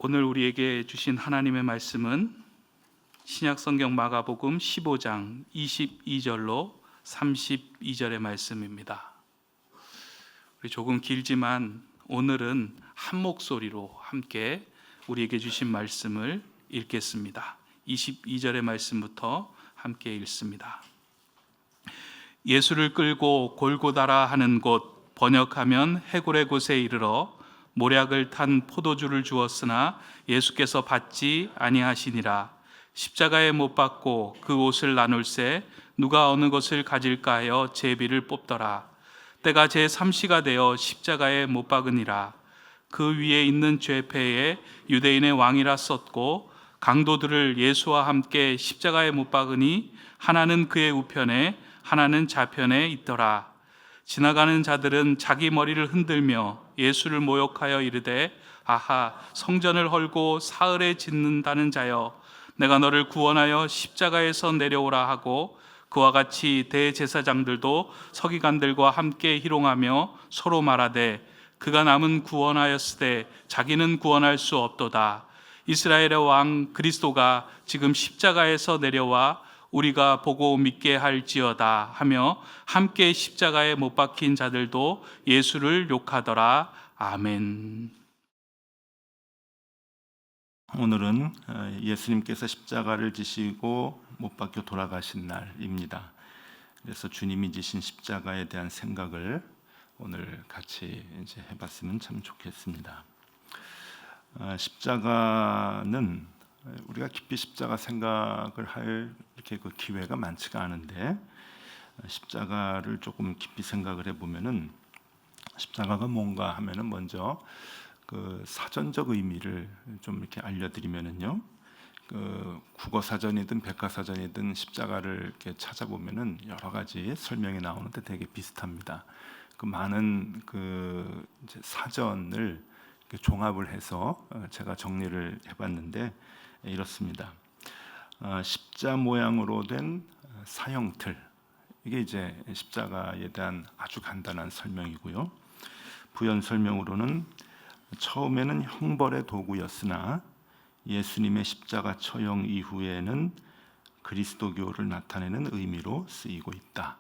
오늘 우리에게 주신 하나님의 말씀은 신약성경 마가복음 15장 22절로 32절의 말씀입니다. 우리 조금 길지만 오늘은 한 목소리로 함께 우리에게 주신 말씀을 읽겠습니다. 22절의 말씀부터 함께 읽습니다. 예수를 끌고 골고다라 하는 곳, 번역하면 해골의 곳에 이르러 모략을 탄 포도주를 주었으나 예수께서 받지 아니하시니라. 십자가에 못 박고 그 옷을 나눌새 누가 어느 것을 가질까 하여 제비를 뽑더라. 때가 제3시가 되어 십자가에 못 박으니라. 그 위에 있는 죄패에 유대인의 왕이라 썼고 강도들을 예수와 함께 십자가에 못 박으니 하나는 그의 우편에 하나는 좌편에 있더라. 지나가는 자들은 자기 머리를 흔들며 예수를 모욕하여 이르되 아하, 성전을 헐고 사흘에 짓는다는 자여, 내가 너를 구원하여 십자가에서 내려오라 하고 그와 같이 대제사장들도 서기관들과 함께 희롱하며 서로 말하되 그가 남은 구원하였으되 자기는 구원할 수 없도다. 이스라엘의 왕 그리스도가 지금 십자가에서 내려와 우리가 보고 믿게 할지어다 하며 함께 십자가에 못 박힌 자들도 예수를 욕하더라. 아멘. 오늘은 예수님께서 십자가를 지시고 못 박혀 돌아가신 날입니다. 그래서 주님이 지신 십자가에 대한 생각을 오늘 같이 이제 해봤으면 참 좋겠습니다. 십자가는 우리가 깊이 십자가 생각을 할 이렇게 그 기회가 많지가 않은데, 십자가를 조금 깊이 생각을 해보면은 십자가가 뭔가 하면은 먼저 그 사전적 의미를 좀 이렇게 알려드리면은요, 그 국어 사전이든 백과사전이든 십자가를 이렇게 찾아보면은 여러 가지 설명이 나오는데 되게 비슷합니다. 그 많은 그 이제 사전을 이렇게 종합을 해서 제가 정리를 해봤는데 이렇습니다. 십자 모양으로 된 사형틀, 이게 이제 십자가에 대한 아주 간단한 설명이고요. 부연 설명으로는 처음에는 형벌의 도구였으나 예수님의 십자가 처형 이후에는 그리스도교를 나타내는 의미로 쓰이고 있다.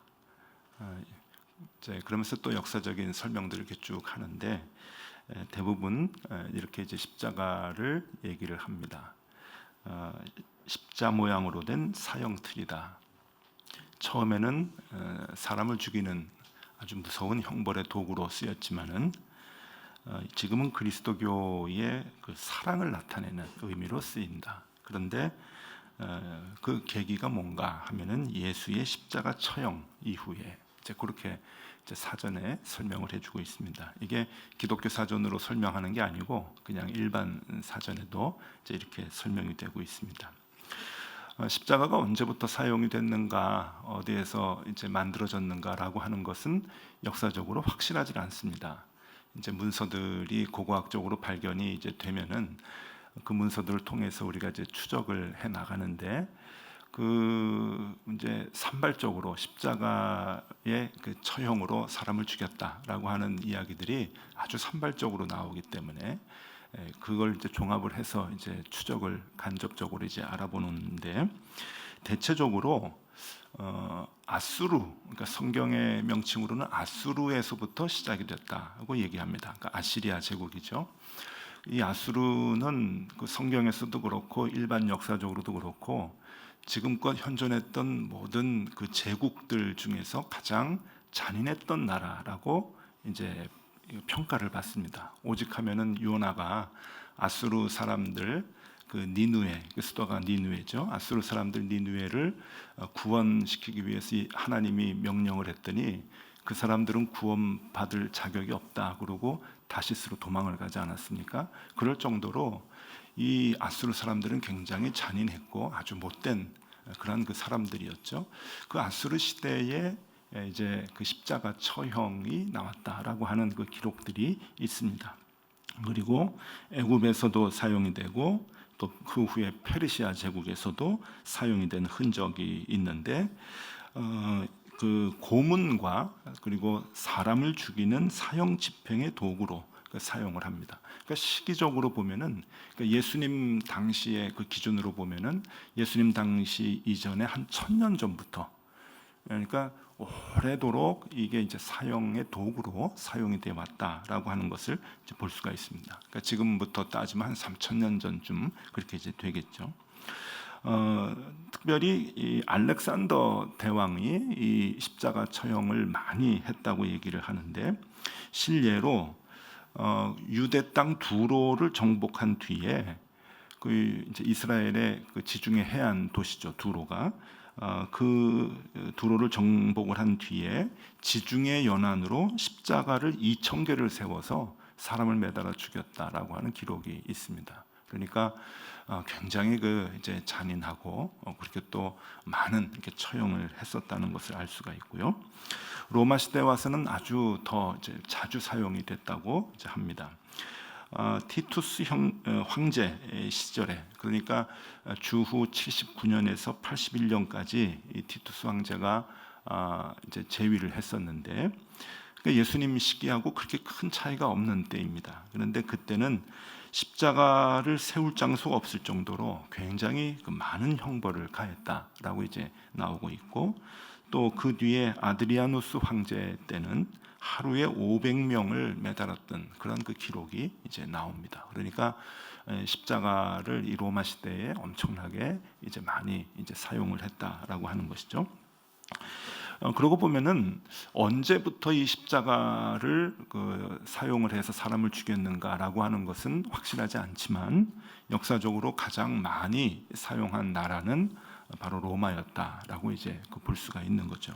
그러면서 또 역사적인 설명들을 이렇게 쭉 하는데 대부분 이렇게 이제 십자가를 얘기를 합니다. 십자 모양으로 된 사형틀이다. 처음에는 사람을 죽이는 아주 무서운 형벌의 도구로 쓰였지만은 지금은 그리스도교의 그 사랑을 나타내는 의미로 쓰인다. 그런데 그 계기가 뭔가 하면은 예수의 십자가 처형 이후에 이제 그렇게 이제 사전에 설명을 해주고 있습니다. 이게 기독교 사전으로 설명하는 게 아니고 그냥 일반 사전에도 이제 이렇게 설명이 되고 있습니다. 십자가가 언제부터 사용이 됐는가, 어디에서 이제 만들어졌는가라고 하는 것은 역사적으로 확실하지 않습니다. 이제 문서들이 고고학적으로 발견이 이제 되면은 그 문서들을 통해서 우리가 이제 추적을 해 나가는데, 그 이제 산발적으로 십자가의 그 처형으로 사람을 죽였다라고 하는 이야기들이 아주 산발적으로 나오기 때문에 그걸 이제 종합을 해서 이제 추적을 간접적으로 이제 알아보는데, 대체적으로 아수르, 그러니까 성경의 명칭으로는 아수르에서부터 시작이 됐다고 얘기합니다. 그러니까 아시리아 제국이죠. 이 아수르는 그 성경에서도 그렇고 일반 역사적으로도 그렇고 지금껏 현존했던 모든 그 제국들 중에서 가장 잔인했던 나라라고 이제 평가를 받습니다. 오직 하면은 요나가 아수르 사람들, 그 니느웨, 그 수도가 니느웨죠. 아수르 사람들 니느웨를 구원시키기 위해서 하나님이 명령을 했더니 그 사람들은 구원받을 자격이 없다 그러고 다시스로 도망을 가지 않았습니까? 그럴 정도로 이 아수르 사람들은 굉장히 잔인했고 아주 못된 그런 그 사람들이었죠. 그 아수르 시대에 이제 그 십자가 처형이 나왔다라고 하는 그 기록들이 있습니다. 그리고 애굽에서도 사용이 되고 또 그 후에 페르시아 제국에서도 사용이 된 흔적이 있는데, 그 고문과 그리고 사람을 죽이는 사형 집행의 도구로 사용을 합니다. 그러니까 시기적으로 보면은 그러니까 예수님 당시의 그 기준으로 보면은 예수님 당시 이전에 한 1000년 전부터, 그러니까 오래도록 이게 이제 사용의 도구로 사용이 되어 왔다라고 하는 것을 이제 볼 수가 있습니다. 그러니까 지금부터 따지면 한 3000년 전쯤 그렇게 이제 되겠죠. 특별히 이 알렉산더 대왕이 이 십자가 처형을 많이 했다고 얘기를 하는데, 실례로 유대 땅 두로를 정복한 뒤에 그 이제 이스라엘의 그 지중해 해안 도시죠, 두로가. 그 두로를 정복을 한 뒤에 지중해 연안으로 십자가를 2000개를 세워서 사람을 매달아 죽였다라고 하는 기록이 있습니다. 그러니까 굉장히 그 이제 잔인하고 그렇게 또 많은 이렇게 처형을 했었다는 것을 알 수가 있고요. 로마 시대 와서는 아주 더 이제 자주 사용이 됐다고 이제 합니다. 티투스 황제 시절에, 그러니까 주후 79년에서 81년까지 이 티투스 황제가 이제 재위를 했었는데, 그러니까 예수님 시기하고 그렇게 큰 차이가 없는 때입니다. 그런데 그때는 십자가를 세울 장소가 없을 정도로 굉장히 그 많은 형벌을 가했다라고 이제 나오고 있고, 또 그 뒤에 아드리아누스 황제 때는 하루에 500명을 매달았던 그런 그 기록이 이제 나옵니다. 그러니까 십자가를 이 로마 시대에 엄청나게 이제 많이 이제 사용을 했다라고 하는 것이죠. 그러고 보면은 언제부터 이 십자가를 그 사용을 해서 사람을 죽였는가라고 하는 것은 확실하지 않지만, 역사적으로 가장 많이 사용한 나라는 바로 로마였다라고 이제 볼 수가 있는 거죠.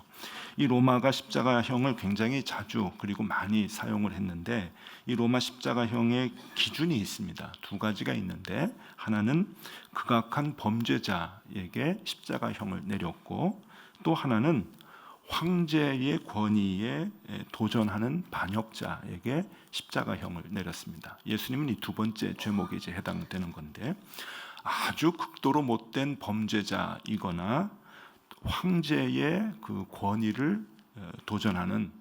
이 로마가 십자가형을 굉장히 자주 그리고 많이 사용을 했는데, 이 로마 십자가형의 기준이 있습니다. 두 가지가 있는데, 하나는 극악한 범죄자에게 십자가형을 내렸고, 또 하나는 황제의 권위에 도전하는 반역자에게 십자가형을 내렸습니다. 예수님은 이 두 번째 죄목에 이제 해당되는 건데, 아주 극도로 못된 범죄자이거나 황제의 그 권위를 도전하는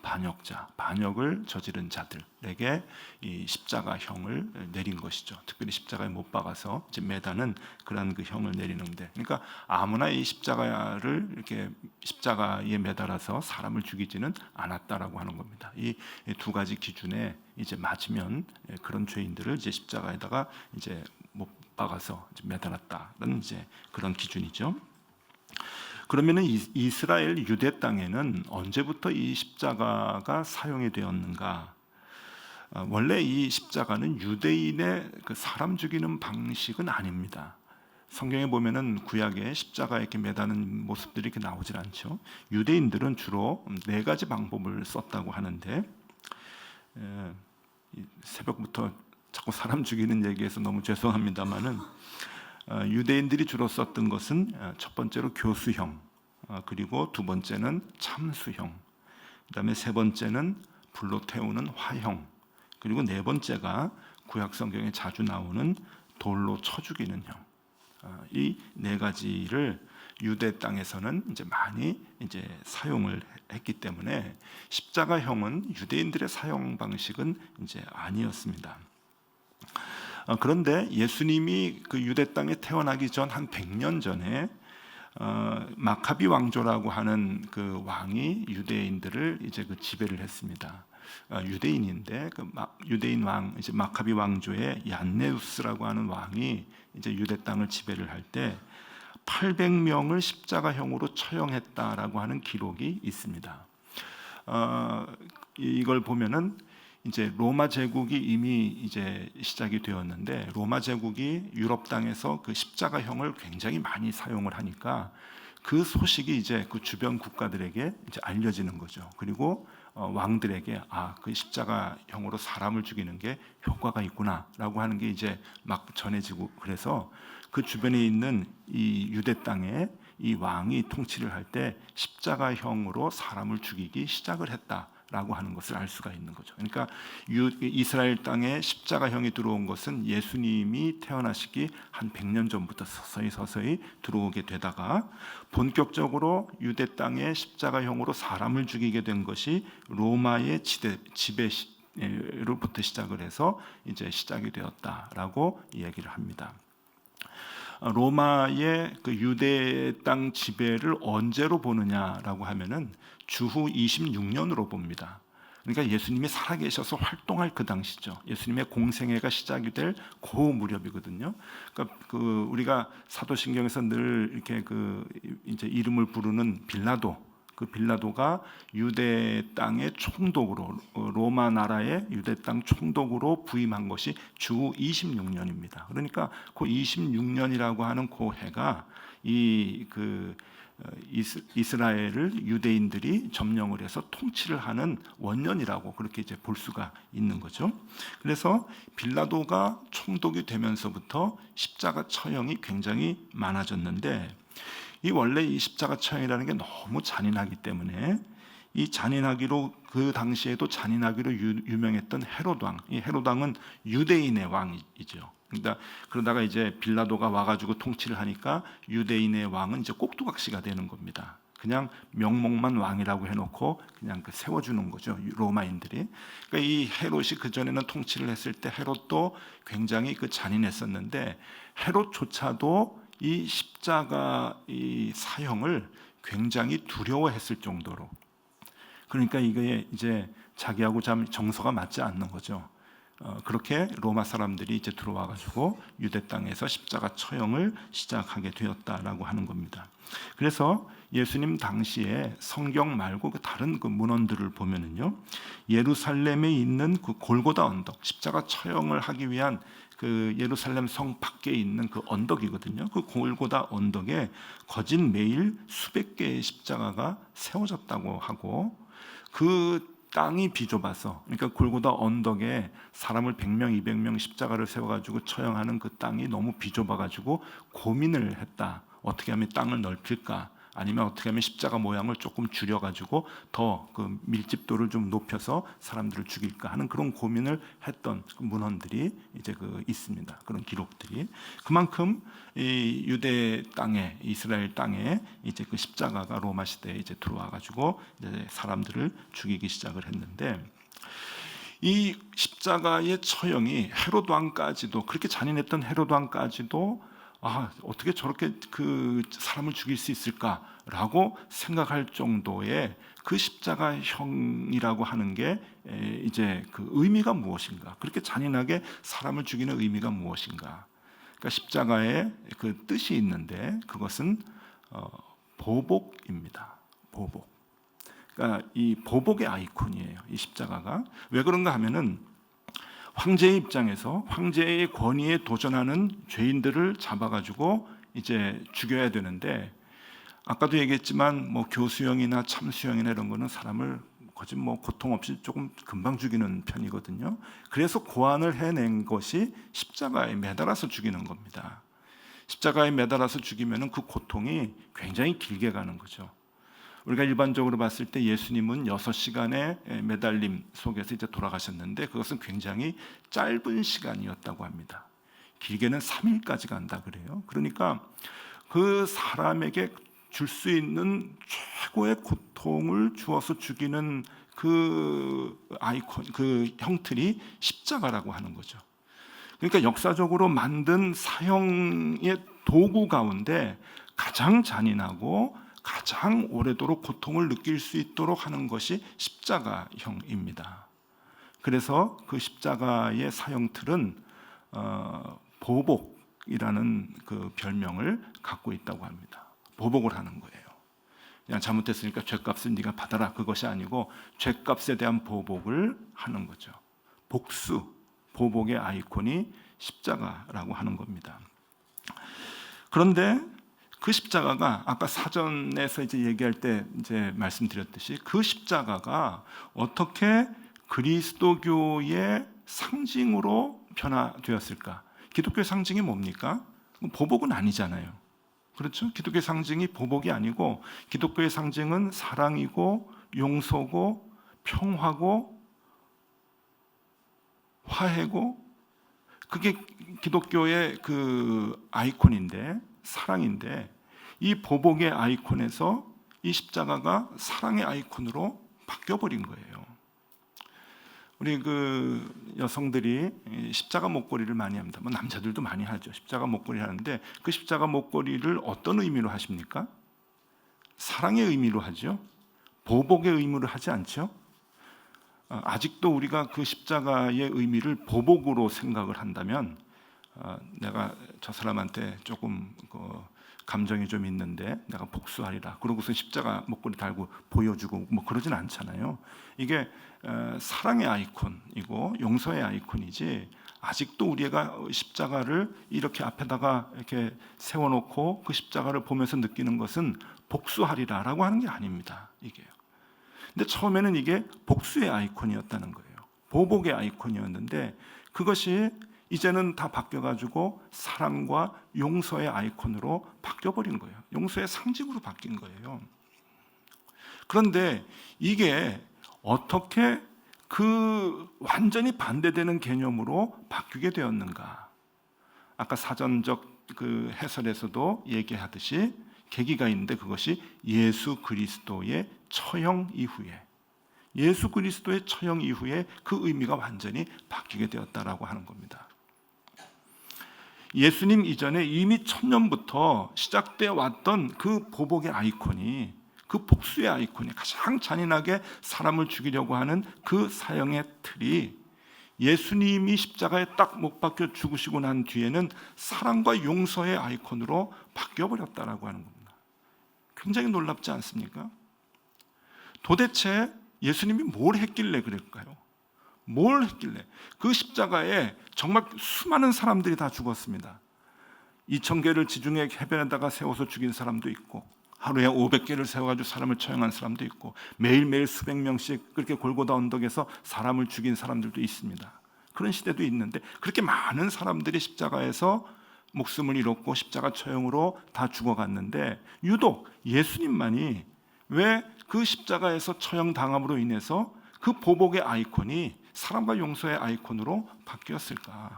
반역자, 반역을 저지른 자들에게 이 십자가형을 내린 것이죠. 특별히 십자가에 못 박아서 이제 매다는 그런 그 형을 내리는데, 그러니까 아무나 이 십자가를 이렇게 십자가에 매달아서 사람을 죽이지는 않았다라고 하는 겁니다. 이 두 가지 기준에 이제 맞으면 그런 죄인들을 이제 십자가에다가 이제 못 박아서 이제 매달았다는 이제 그런 기준이죠. 그러면은 이스라엘 유대 땅에는 언제부터 이 십자가가 사용이 되었는가? 원래 이 십자가는 유대인의 그 사람 죽이는 방식은 아닙니다. 성경에 보면은 구약에 십자가에 이렇게 매다는 모습들이 이렇게 나오질 않죠. 유대인들은 주로 4가지 방법을 썼다고 하는데, 새벽부터 자꾸 사람 죽이는 얘기해서 너무 죄송합니다만은, 유대인들이 주로 썼던 것은 첫 번째로 교수형, 그리고 두 번째는 참수형, 그다음에 세 번째는 불로 태우는 화형, 그리고 네 번째가 구약 성경에 자주 나오는 돌로 쳐 죽이는 형. 이 네 가지를 유대 땅에서는 이제 많이 이제 사용을 했기 때문에 십자가형은 유대인들의 사용 방식은 이제 아니었습니다. 그런데 예수님이 그 유대 땅에 태어나기 전 한 100년 전에 마카비 왕조라고 하는 그 왕이 유대인들을 이제 그 지배를 했습니다. 유대인인데 그 유대인 왕 이제 마카비 왕조의 얀네우스라고 하는 왕이 이제 유대 땅을 지배를 할 때 800명을 십자가형으로 처형했다라고 하는 기록이 있습니다. 이걸 보면은 이제 로마 제국이 이미 이제 시작이 되었는데, 로마 제국이 유럽 땅에서 그 십자가형을 굉장히 많이 사용을 하니까 그 소식이 이제 그 주변 국가들에게 이제 알려지는 거죠. 그리고 왕들에게 그 십자가형으로 사람을 죽이는 게 효과가 있구나라고 하는 게 이제 막 전해지고, 그래서 그 주변에 있는 이 유대 땅에 이 왕이 통치를 할 때 십자가형으로 사람을 죽이기 시작을 했다라고 하는 것을 알 수가 있는 거죠. 그러니까 이스라엘 땅에 십자가형이 들어온 것은 예수님이 태어나시기 한 100년 전부터 서서히 들어오게 되다가, 본격적으로 유대 땅에 십자가형으로 사람을 죽이게 된 것이 로마의 지배 로부터 시작을 해서 이제 시작이 되었다라고 이야기를 합니다. 로마의 그 유대 땅 지배를 언제로 보느냐라고 하면은 주후 26년으로 봅니다. 그러니까 예수님이 살아계셔서 활동할 그 당시죠. 예수님의 공생애가 시작이 될 그 무렵이거든요. 그러니까 그 우리가 사도신경에서 늘 이렇게 그 이제 이름을 부르는 빌라도, 그 빌라도가 유대 땅의 총독으로, 로마 나라의 유대 땅 총독으로 부임한 것이 주 26년입니다. 그러니까 그 26년이라고 하는 그 해가 이스라엘을 유대인들이 점령을 해서 통치를 하는 원년이라고 그렇게 이제 볼 수가 있는 거죠. 그래서 빌라도가 총독이 되면서부터 십자가 처형이 굉장히 많아졌는데, 이 원래 이 십자가 처형이라는 게 너무 잔인하기 때문에 이 잔인하기로, 그 당시에도 잔인하기로 유명했던 헤롯 왕, 이 헤롯 왕은 유대인의 왕이죠. 그러다가 이제 빌라도가 와가지고 통치를 하니까 유대인의 왕은 이제 꼭두각시가 되는 겁니다. 그냥 명목만 왕이라고 해놓고 그냥 세워주는 거죠, 로마인들이. 그러니까 이 헤롯이 그 전에는 통치를 했을 때 헤롯도 굉장히 잔인했었는데, 헤롯조차도 이 십자가 이 사형을 굉장히 두려워했을 정도로, 그러니까 이게 이제 자기하고 참 정서가 맞지 않는 거죠. 그렇게 로마 사람들이 이제 들어와 가지고 유대 땅에서 십자가 처형을 시작하게 되었다라고 하는 겁니다. 그래서 예수님 당시에 성경 말고 그 다른 그 문헌들을 보면은요, 예루살렘에 있는 그 골고다 언덕, 십자가 처형을 하기 위한 그 예루살렘 성 밖에 있는 그 언덕이거든요. 그 골고다 언덕에 거짓 매일 수백 개의 십자가가 세워졌다고 하고, 그 땅이 비좁아서, 그러니까 골고다 언덕에 사람을 100명, 200명 십자가를 세워가지고 처형하는 그 땅이 너무 비좁아가지고 고민을 했다. 어떻게 하면 땅을 넓힐까? 아니면 어떻게 하면 십자가 모양을 조금 줄여가지고 더 그 밀집도를 좀 높여서 사람들을 죽일까 하는 그런 고민을 했던 그 문헌들이 이제 있습니다. 그런 기록들이. 그만큼 이 유대 땅에, 이스라엘 땅에 이제 그 십자가가 로마 시대에 이제 들어와가지고 이제 사람들을 죽이기 시작을 했는데, 이 십자가의 처형이 헤롯 왕까지도, 그렇게 잔인했던 헤롯 왕까지도 어떻게 저렇게 그 사람을 죽일 수 있을까라고 생각할 정도의 그 십자가형이라고 하는 게 이제 그 의미가 무엇인가? 그렇게 잔인하게 사람을 죽이는 의미가 무엇인가? 그러니까 십자가에 그 뜻이 있는데, 그것은 보복입니다. 보복. 그러니까 이 보복의 아이콘이에요, 이 십자가가. 왜 그런가 하면은, 황제의 입장에서 황제의 권위에 도전하는 죄인들을 잡아가지고 이제 죽여야 되는데, 아까도 얘기했지만 뭐 교수형이나 참수형이나 이런 거는 사람을 거짓 고통 없이 조금 금방 죽이는 편이거든요. 그래서 고안을 해낸 것이 십자가에 매달아서 죽이는 겁니다. 십자가에 매달아서 죽이면은 그 고통이 굉장히 길게 가는 거죠. 우리가 일반적으로 봤을 때 예수님은 6시간의 매달림 속에서 이제 돌아가셨는데, 그것은 굉장히 짧은 시간이었다고 합니다. 길게는 3일까지 간다 그래요. 그러니까 그 사람에게 줄 수 있는 최고의 고통을 주어서 죽이는 그 아이콘, 그 형틀이 십자가라고 하는 거죠. 그러니까 역사적으로 만든 사형의 도구 가운데 가장 잔인하고 가장 오래도록 고통을 느낄 수 있도록 하는 것이 십자가형입니다. 그래서 그 십자가의 사형틀은 보복이라는 그 별명을 갖고 있다고 합니다. 보복을 하는 거예요. 그냥 잘못했으니까 죄값을 네가 받아라, 그것이 아니고 죄값에 대한 보복을 하는 거죠. 복수, 보복의 아이콘이 십자가라고 하는 겁니다. 그런데 그 십자가가 아까 사전에서 이제 얘기할 때 이제 말씀드렸듯이, 그 십자가가 어떻게 그리스도교의 상징으로 변화되었을까? 기독교의 상징이 뭡니까? 보복은 아니잖아요. 그렇죠? 기독교의 상징이 보복이 아니고, 기독교의 상징은 사랑이고 용서고 평화고 화해고, 그게 기독교의 그 아이콘인데, 사랑인데, 이 보복의 아이콘에서 이 십자가가 사랑의 아이콘으로 바뀌어버린 거예요. 우리 그 여성들이 십자가 목걸이를 많이 합니다. 뭐 남자들도 많이 하죠. 십자가 목걸이 하는데 그 십자가 목걸이를 어떤 의미로 하십니까? 사랑의 의미로 하죠. 보복의 의미로 하지 않죠. 아직도 우리가 그 십자가의 의미를 보복으로 생각을 한다면 내가 저 사람한테 조금 감정이 좀 있는데 내가 복수하리라 그러고서 십자가 목걸이 달고 보여주고 뭐 그러진 않잖아요. 이게 사랑의 아이콘이고 용서의 아이콘이지, 아직도 우리가 십자가를 이렇게 앞에다가 이렇게 세워놓고 그 십자가를 보면서 느끼는 것은 복수하리라라고 하는 게 아닙니다. 이게요. 근데 처음에는 이게 복수의 아이콘이었다는 거예요. 보복의 아이콘이었는데 그것이 이제는 다 바뀌어가지고 사랑과 용서의 아이콘으로 바뀌어버린 거예요. 용서의 상징으로 바뀐 거예요. 그런데 이게 어떻게 그 완전히 반대되는 개념으로 바뀌게 되었는가? 아까 사전적 그 해설에서도 얘기하듯이 계기가 있는데 그것이 예수 그리스도의 처형 이후에, 예수 그리스도의 처형 이후에 그 의미가 완전히 바뀌게 되었다라고 하는 겁니다. 예수님 이전에 이미 천년부터 시작되어 왔던 그 보복의 아이콘이, 그 복수의 아이콘이, 가장 잔인하게 사람을 죽이려고 하는 그 사형의 틀이 예수님이 십자가에 딱 못 박혀 죽으시고 난 뒤에는 사랑과 용서의 아이콘으로 바뀌어버렸다라고 하는 겁니다. 굉장히 놀랍지 않습니까? 도대체 예수님이 뭘 했길래 그럴까요? 뭘 했길래? 그 십자가에 정말 수많은 사람들이 다 죽었습니다. 2,000개를 지중해 해변에다가 세워서 죽인 사람도 있고, 하루에 500개를 세워가지고 사람을 처형한 사람도 있고, 매일매일 수백 명씩 그렇게 골고다 언덕에서 사람을 죽인 사람들도 있습니다. 그런 시대도 있는데 그렇게 많은 사람들이 십자가에서 목숨을 잃었고 십자가 처형으로 다 죽어갔는데 유독 예수님만이 왜 그 십자가에서 처형당함으로 인해서 그 보복의 아이콘이 사랑과 용서의 아이콘으로 바뀌었을까?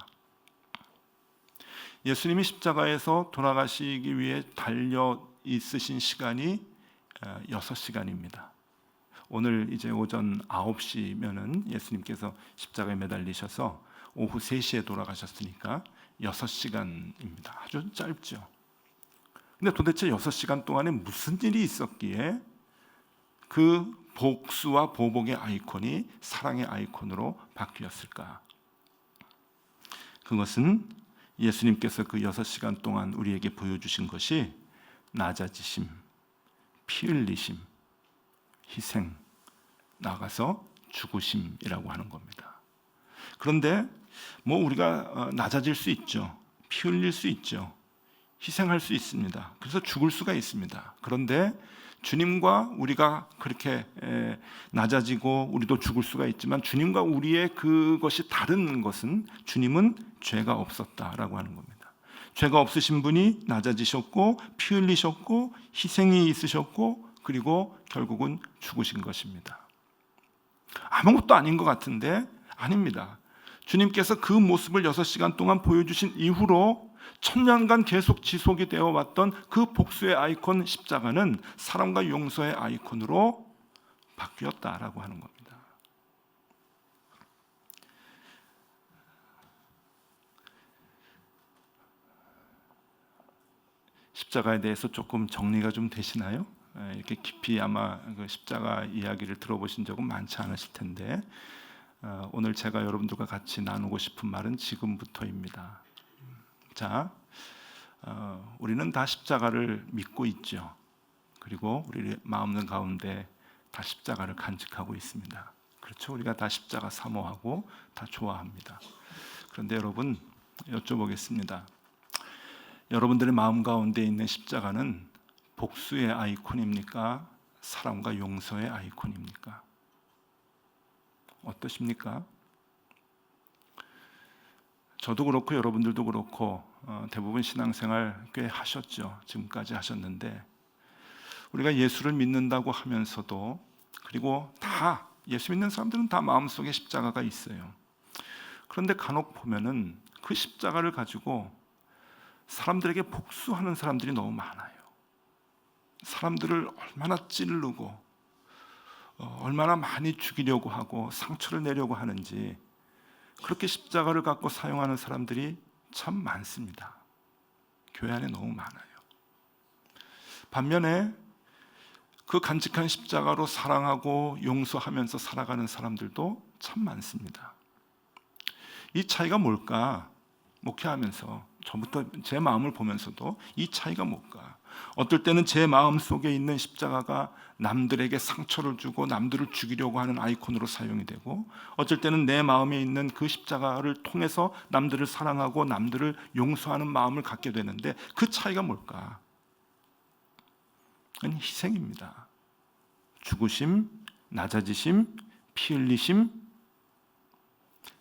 예수님이 십자가에서 돌아가시기 위해 달려 있으신 시간이 6시간입니다. 오늘 이제 오전 9시면은 예수님께서 십자가에 매달리셔서 오후 3시에 돌아가셨으니까 6시간입니다. 아주 짧죠. 근데 도대체 6시간 동안에 무슨 일이 있었기에 그 복수와 보복의 아이콘이 사랑의 아이콘으로 바뀌었을까? 그것은 예수님께서 그 6시간 동안 우리에게 보여주신 것이 낮아지심, 피 흘리심, 희생, 나가서 죽으심이라고 하는 겁니다. 그런데 뭐 우리가 낮아질 수 있죠. 피 흘릴 수 있죠. 희생할 수 있습니다. 그래서 죽을 수가 있습니다. 그런데 주님과 우리가 그렇게 낮아지고 우리도 죽을 수가 있지만 주님과 우리의 그것이 다른 것은 주님은 죄가 없었다라고 하는 겁니다. 죄가 없으신 분이 낮아지셨고 피 흘리셨고 희생이 있으셨고 그리고 결국은 죽으신 것입니다. 아무것도 아닌 것 같은데 아닙니다. 주님께서 그 모습을 6시간 동안 보여주신 이후로 천년간 계속 지속이 되어 왔던 그 복수의 아이콘 십자가는 사랑과 용서의 아이콘으로 바뀌었다라고 하는 겁니다. 십자가에 대해서 조금 정리가 좀 되시나요? 이렇게 깊이 아마 그 십자가 이야기를 들어보신 적은 많지 않으실 텐데 오늘 제가 여러분들과 같이 나누고 싶은 말은 지금부터입니다. 자, 우리는 다 십자가를 믿고 있죠. 그리고 우리 마음 가운데 다 십자가를 간직하고 있습니다. 그렇죠? 우리가 다 십자가 사모하고 다 좋아합니다. 그런데 여러분 여쭤보겠습니다. 여러분들의 마음 가운데 있는 십자가는 복수의 아이콘입니까? 사랑과 용서의 아이콘입니까? 어떠십니까? 저도 그렇고 여러분들도 그렇고 대부분 신앙생활 꽤 하셨죠. 지금까지 하셨는데 우리가 예수를 믿는다고 하면서도 그리고 다 예수 믿는 사람들은 다 마음속에 십자가가 있어요. 그런데 간혹 보면은 그 십자가를 가지고 사람들에게 복수하는 사람들이 너무 많아요. 사람들을 얼마나 찌르고 얼마나 많이 죽이려고 하고 상처를 내려고 하는지, 그렇게 십자가를 갖고 사용하는 사람들이 참 많습니다. 교회 안에 너무 많아요. 반면에 그 간직한 십자가로 사랑하고 용서하면서 살아가는 사람들도 참 많습니다. 이 차이가 뭘까? 목회하면서 저부터 제 마음을 보면서도 이 차이가 뭘까? 어떨 때는 제 마음 속에 있는 십자가가 남들에게 상처를 주고 남들을 죽이려고 하는 아이콘으로 사용이 되고, 어쩔 때는 내 마음에 있는 그 십자가를 통해서 남들을 사랑하고 남들을 용서하는 마음을 갖게 되는데, 그 차이가 뭘까? 그건 희생입니다. 죽으심, 낮아지심, 피 흘리심,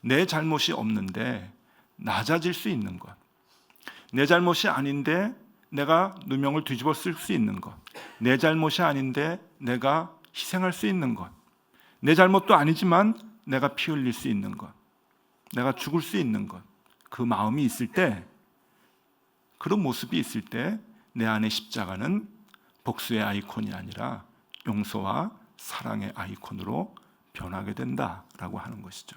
내 잘못이 없는데 낮아질 수 있는 것, 내 잘못이 아닌데 내가 누명을 뒤집어 쓸 수 있는 것, 내 잘못이 아닌데 내가 희생할 수 있는 것, 내 잘못도 아니지만 내가 피 흘릴 수 있는 것, 내가 죽을 수 있는 것, 그 마음이 있을 때, 그런 모습이 있을 때 내 안의 십자가는 복수의 아이콘이 아니라 용서와 사랑의 아이콘으로 변하게 된다라고 하는 것이죠.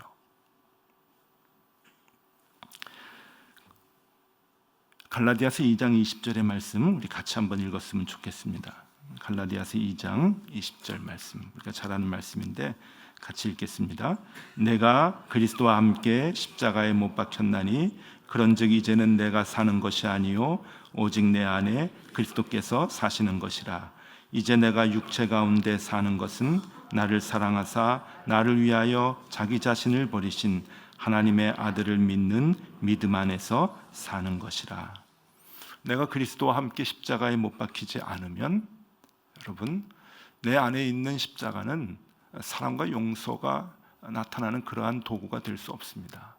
갈라디아서 2장 20절의 말씀 우리 같이 한번 읽었으면 좋겠습니다. 갈라디아서 2장 20절 말씀, 우리가 잘 아는 말씀인데 같이 읽겠습니다. 내가 그리스도와 함께 십자가에 못 박혔나니 그런즉 이제는 내가 사는 것이 아니요 오직 내 안에 그리스도께서 사시는 것이라. 이제 내가 육체 가운데 사는 것은 나를 사랑하사 나를 위하여 자기 자신을 버리신 하나님의 아들을 믿는 믿음 안에서 사는 것이라. 내가 그리스도와 함께 십자가에 못 박히지 않으면, 여러분, 내 안에 있는 십자가는 사랑과 용서가 나타나는 그러한 도구가 될 수 없습니다.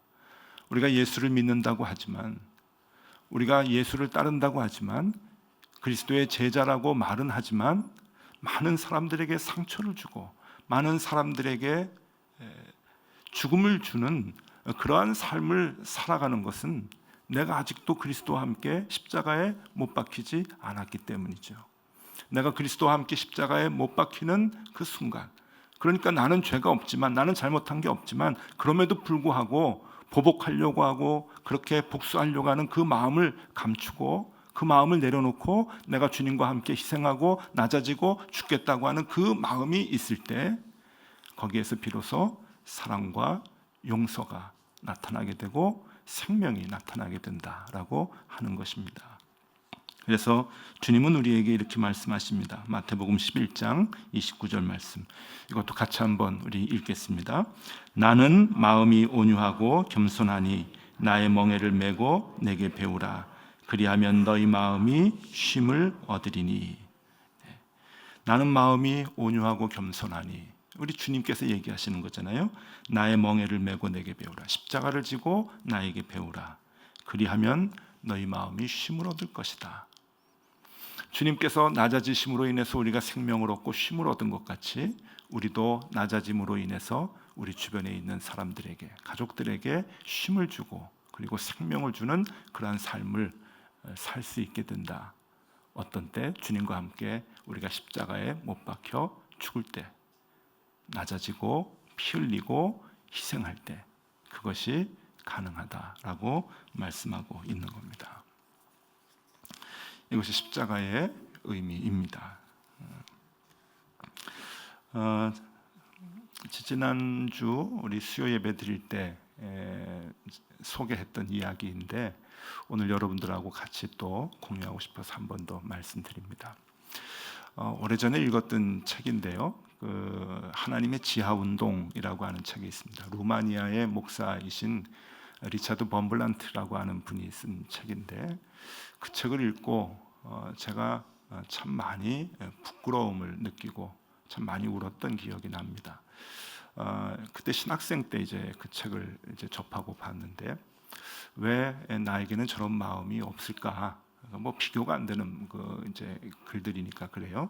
우리가 예수를 믿는다고 하지만, 우리가 예수를 따른다고 하지만, 그리스도의 제자라고 말은 하지만 많은 사람들에게 상처를 주고 많은 사람들에게 죽음을 주는 그러한 삶을 살아가는 것은 내가 아직도 그리스도와 함께 십자가에 못 박히지 않았기 때문이죠. 내가 그리스도와 함께 십자가에 못 박히는 그 순간, 그러니까 나는 죄가 없지만, 나는 잘못한 게 없지만, 그럼에도 불구하고 보복하려고 하고 그렇게 복수하려고 하는 그 마음을 감추고 그 마음을 내려놓고 내가 주님과 함께 희생하고 낮아지고 죽겠다고 하는 그 마음이 있을 때, 거기에서 비로소 사랑과 용서가 나타나게 되고 생명이 나타나게 된다라고 하는 것입니다. 그래서 주님은 우리에게 이렇게 말씀하십니다. 마태복음 11장 29절 말씀, 이것도 같이 한번 우리 읽겠습니다. 나는 마음이 온유하고 겸손하니 나의 멍에를 메고 내게 배우라. 그리하면 너희 마음이 쉼을 얻으리니. 나는 마음이 온유하고 겸손하니, 우리 주님께서 얘기하시는 거잖아요. 나의 멍에를 메고 내게 배우라. 십자가를 지고 나에게 배우라. 그리하면 너희 마음이 쉼을 얻을 것이다. 주님께서 낮아지심으로 인해서 우리가 생명을 얻고 쉼을 얻은 것 같이, 우리도 낮아짐으로 인해서 우리 주변에 있는 사람들에게, 가족들에게 쉼을 주고 그리고 생명을 주는 그러한 삶을 살 수 있게 된다. 어떤 때? 주님과 함께 우리가 십자가에 못 박혀 죽을 때, 낮아지고 피 흘리고 희생할 때, 그것이 가능하다라고 말씀하고 있는 겁니다. 이것이 십자가의 의미입니다. 지난주 우리 수요 예배 드릴 때 소개했던 이야기인데, 오늘 여러분들하고 같이 또 공유하고 싶어서 한 번 더 말씀드립니다. 오래전에 읽었던 책인데요, 하나님의 지하운동이라고 하는 책이 있습니다. 루마니아의 목사이신 리차드 범블란트라고 하는 분이 쓴 책인데, 그 책을 읽고 제가 참 많이 부끄러움을 느끼고 참 많이 울었던 기억이 납니다. 그때 신학생 때 이제 그 책을 이제 접하고 봤는데, 왜 나에게는 저런 마음이 없을까? 뭐 비교가 안 되는 그 이제 글들이니까 그래요.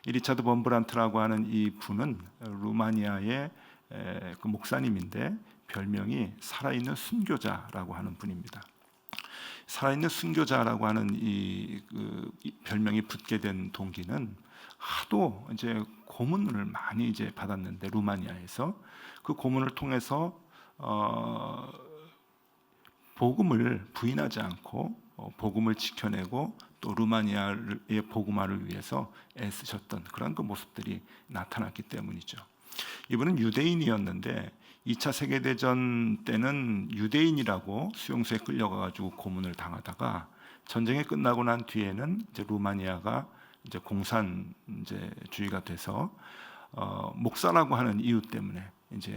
이 리차드 범브란트라고 하는 이 분은 루마니아의 그 목사님인데, 별명이 살아있는 순교자라고 하는 분입니다. 살아있는 순교자라고 하는 이 별명이 붙게 된 동기는, 하도 이제 고문을 많이 이제 받았는데 루마니아에서 그 고문을 통해서 복음을 부인하지 않고 복음을 지켜내고 또 루마니아의 복음화를 위해서 애쓰셨던 그런 그 모습들이 나타났기 때문이죠. 이분은 유대인이었는데 2차 세계대전 때는 유대인이라고 수용소에 끌려가가지고 고문을 당하다가 전쟁이 끝나고 난 뒤에는 이제 루마니아가 이제 공산주의가 돼서 목사라고 하는 이유 때문에 이제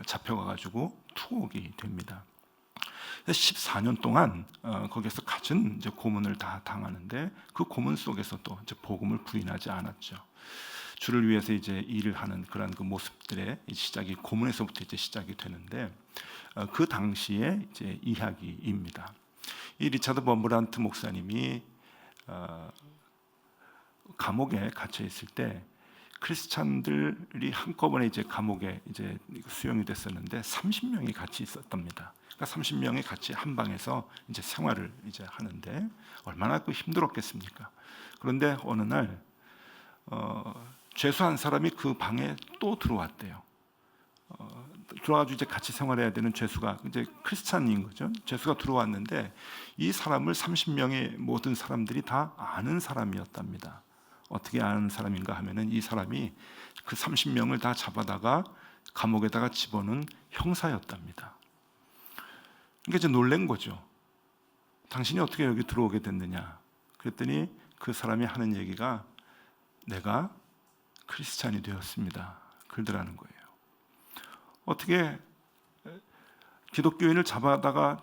잡혀가가지고 투옥이 됩니다. 14년 동안 거기서 갖은 이제 고문을 다 당하는데 그 고문 속에서도 이제 복음을 부인하지 않았죠. 주를 위해서 이제 일을 하는 그런 그 모습들의 시작이 고문에서부터 이제 시작이 되는데 그 당시의 이제 이야기입니다. 이 리차드 범브란트 목사님이 감옥에 갇혀 있을 때 크리스찬들이 한꺼번에 이제 감옥에 이제 수용이 됐었는데 30명이 같이 있었답니다. 그러니까 30명이 같이 한 방에서 이제 생활을 이제 하는데 얼마나 그 힘들었겠습니까? 그런데 어느 날 죄수 한 사람이 그 방에 또 들어왔대요. 들어와가지고 이제 같이 생활해야 되는 죄수가 이제 크리스찬인 거죠. 죄수가 들어왔는데 이 사람을 30명의 모든 사람들이 다 아는 사람이었답니다. 어떻게 아는 사람인가 하면은 이 사람이 그 30명을 다 잡아다가 감옥에다가 집어넣은 형사였답니다. 그러니까 이제 놀란 거죠. 당신이 어떻게 여기 들어오게 됐느냐? 그랬더니 그 사람이 하는 얘기가 내가 크리스찬이 되었습니다. 그러더라는 거예요. 어떻게 기독교인을 잡아다가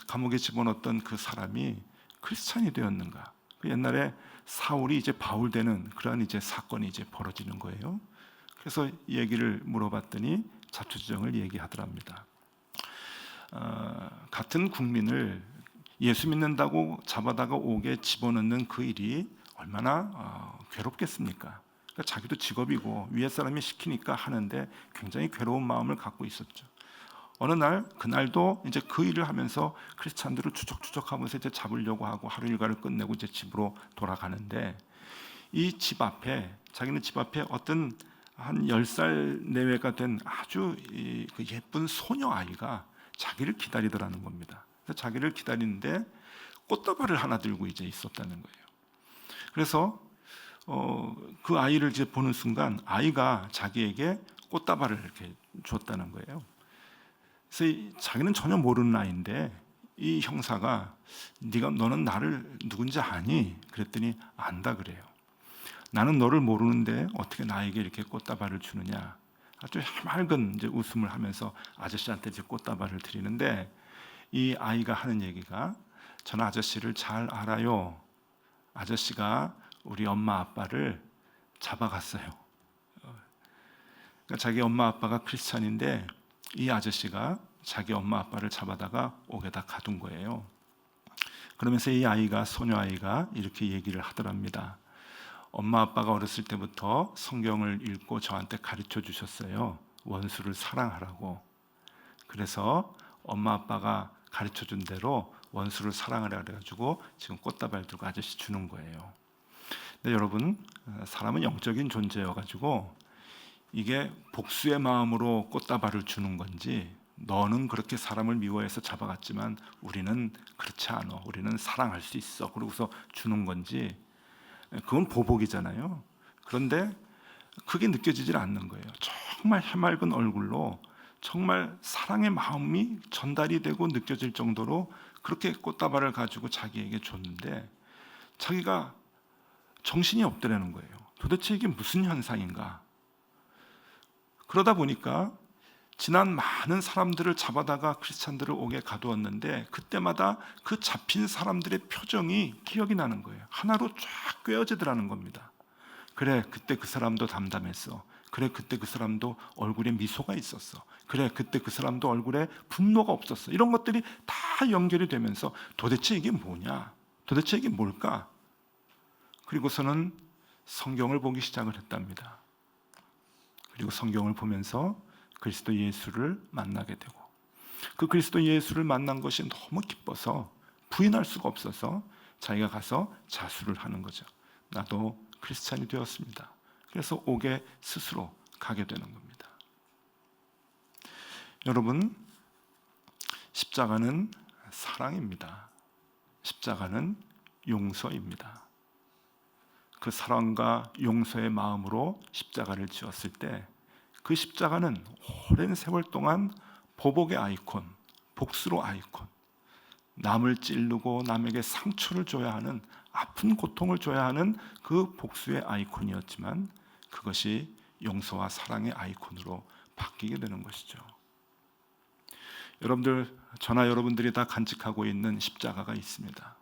감옥에 집어넣었던 그 사람이 크리스찬이 되었는가? 옛날에 사울이 이제 바울 되는 그런 이제 사건이 이제 벌어지는 거예요. 그래서 이 얘기를 물어봤더니 자초지종을 얘기하더랍니다. 같은 국민을 예수 믿는다고 잡아다가 옥에 집어넣는 그 일이 얼마나 괴롭겠습니까? 그러니까 자기도 직업이고 위에 사람이 시키니까 하는데 굉장히 괴로운 마음을 갖고 있었죠. 어느 날 그날도 이제 그 일을 하면서 크리스찬들을 추적추적하면서 이제 잡으려고 하고 하루 일과를 끝내고 이제 집으로 돌아가는데 이 집 앞에 자기는 집 앞에 어떤 한 10살 내외가 된 아주 그 예쁜 소녀 아이가 자기를 기다리더라는 겁니다. 그래서 자기를 기다리는데 꽃다발을 하나 들고 이제 있었다는 거예요. 그래서 그 아이를 이제 보는 순간 아이가 자기에게 꽃다발을 이렇게 줬다는 거예요. 그래서 자기는 전혀 모르는 아이인데 이 형사가 너는 나를 누군지 아니? 그랬더니 안다 그래요. 나는 너를 모르는데 어떻게 나에게 이렇게 꽃다발을 주느냐? 아주 해맑은 이제 웃음을 하면서 아저씨한테 이제 꽃다발을 드리는데 이 아이가 하는 얘기가 저는 아저씨를 잘 알아요. 아저씨가 우리 엄마 아빠를 잡아갔어요. 그러니까 자기 엄마 아빠가 크리스찬인데 이 아저씨가 자기 엄마 아빠를 잡아다가 옥에다 가둔 거예요. 그러면서 이 아이가 소녀 아이가 이렇게 얘기를 하더랍니다. 엄마 아빠가 어렸을 때부터 성경을 읽고 저한테 가르쳐 주셨어요. 원수를 사랑하라고. 그래서 엄마 아빠가 가르쳐 준 대로 원수를 사랑하라 그래가지고 지금 꽃다발 들고 아저씨 주는 거예요. 근데 여러분, 사람은 영적인 존재여가지고 이게 복수의 마음으로 꽃다발을 주는 건지 너는 그렇게 사람을 미워해서 잡아갔지만 우리는 그렇지 않아. 우리는 사랑할 수 있어. 그러고서 주는 건지 그건 보복이잖아요. 그런데 그게 느껴지질 않는 거예요. 정말 해맑은 얼굴로 정말 사랑의 마음이 전달이 되고 느껴질 정도로 그렇게 꽃다발을 가지고 자기에게 줬는데 자기가 정신이 없더라는 거예요. 도대체 이게 무슨 현상인가? 그러다 보니까 지난 많은 사람들을 잡아다가 크리스찬들을 옥에 가두었는데 그때마다 그 잡힌 사람들의 표정이 기억이 나는 거예요. 하나로 쫙 꿰어지더라는 겁니다. 그래, 그때 그 사람도 담담했어. 그래, 그때 그 사람도 얼굴에 미소가 있었어. 그래, 그때 그 사람도 얼굴에 분노가 없었어. 이런 것들이 다 연결이 되면서 도대체 이게 뭐냐? 도대체 이게 뭘까? 그리고서는 성경을 보기 시작을 했답니다. 그리고 성경을 보면서 그리스도 예수를 만나게 되고 그 그리스도 예수를 만난 것이 너무 기뻐서 부인할 수가 없어서 자기가 가서 자수를 하는 거죠. 나도 크리스찬이 되었습니다. 그래서 옥에 스스로 가게 되는 겁니다. 여러분, 십자가는 사랑입니다. 십자가는 용서입니다. 그 사랑과 용서의 마음으로 십자가를 지었을 때 그 십자가는 오랜 세월 동안 보복의 아이콘, 복수로 아이콘, 남을 찌르고 남에게 상처를 줘야 하는, 아픈 고통을 줘야 하는 그 복수의 아이콘이었지만 그것이 용서와 사랑의 아이콘으로 바뀌게 되는 것이죠. 여러분들, 저나 여러분들이 다 간직하고 있는 십자가가 있습니다.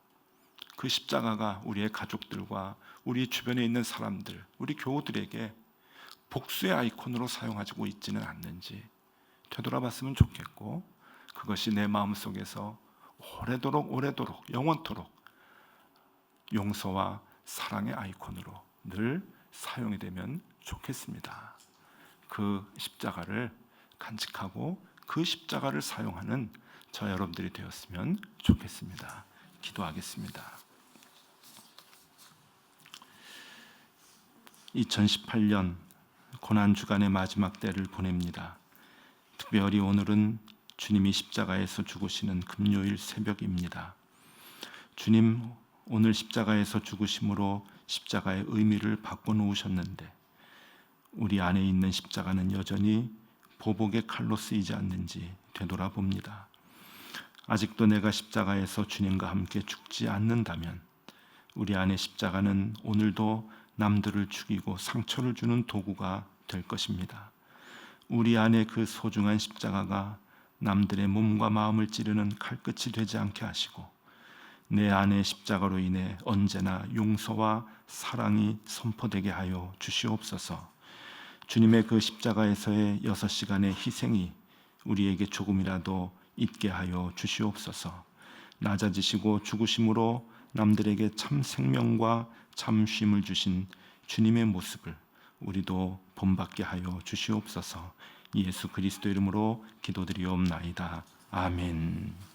그 십자가가 우리의 가족들과 우리 주변에 있는 사람들, 우리 교우들에게 복수의 아이콘으로 사용하고 있지는 않는지 되돌아봤으면 좋겠고, 그것이 내 마음속에서 오래도록 영원토록 용서와 사랑의 아이콘으로 늘 사용이 되면 좋겠습니다. 그 십자가를 간직하고 그 십자가를 사용하는 저 여러분들이 되었으면 좋겠습니다. 기도하겠습니다. 2018년 고난주간의 마지막 때를 보냅니다. 특별히 오늘은 주님이 십자가에서 죽으시는 금요일 새벽입니다. 주님, 오늘 십자가에서 죽으심으로 십자가의 의미를 바꿔놓으셨는데 우리 안에 있는 십자가는 여전히 보복의 칼로 쓰이지 않는지 되돌아봅니다. 아직도 내가 십자가에서 주님과 함께 죽지 않는다면 우리 안에 십자가는 오늘도 남들을 죽이고 상처를 주는 도구가 될 것입니다. 우리 안에 그 소중한 십자가가 남들의 몸과 마음을 찌르는 칼끝이 되지 않게 하시고 내 안에 십자가로 인해 언제나 용서와 사랑이 선포되게 하여 주시옵소서. 주님의 그 십자가에서의 6시간의 희생이 우리에게 조금이라도 있게 하여 주시옵소서. 낮아지시고 죽으심으로 남들에게 참 생명과 참 쉼을 주신 주님의 모습을 우리도 본받게 하여 주시옵소서. 예수 그리스도 이름으로 기도드리옵나이다. 아멘.